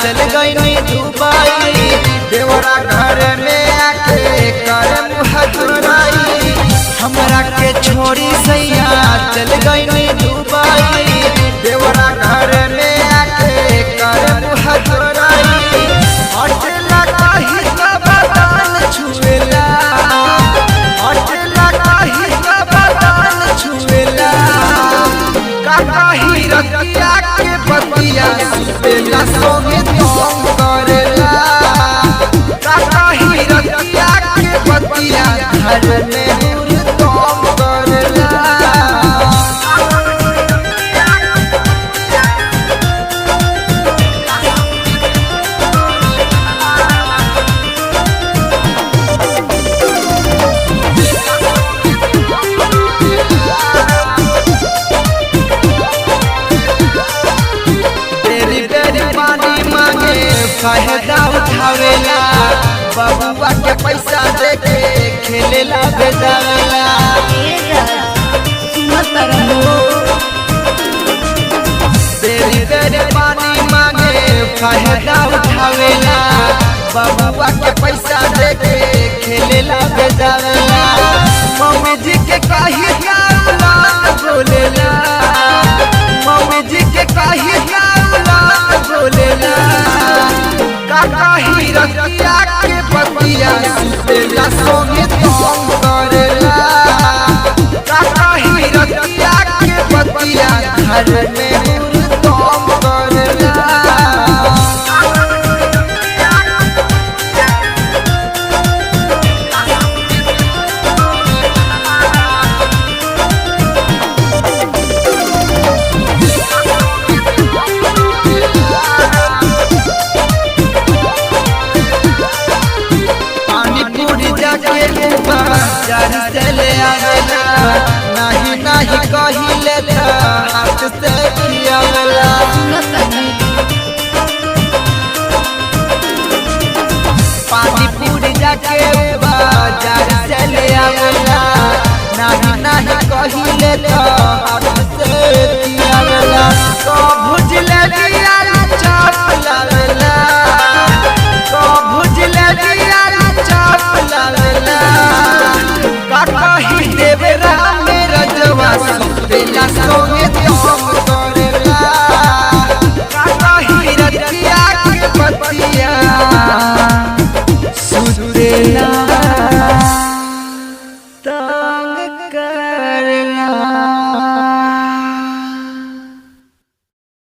चल गई दुबई। देवरा घर में आके कर मुहजराई, हमरा के छोड़ी सैया चल गई दुबई। देवरा घर में आके कर मुहजराई, हटला कहीं का बदन छुएला, हटला कहीं का बदन छुएला। काकाही रतिया के बतिया सुतेला सोगे तंग करेला, काकाही रतिया के बतिया घर में तंग करेला। फायदा उठावेला, बबुआ के पैसा देके खेलेला बेदावेला। बेरी बेरी पानी मांगे फायदा उठावेला, बबुआ के पैसा देके खेलेला बेदावेला। मम्मी जी के कही बोलेला, मम्मी जी के कही बोलेला। काकाही रतिया के बतिया सुतेला सोगे तंग करेला, काकाही रतिया के बतिया घर में तंग करेला। चले आवेला, नहीं नहीं कहिले हाथ से खियावेला। पानी पूरी जाके बाजार चले आवेला, नहीं नहीं कहिले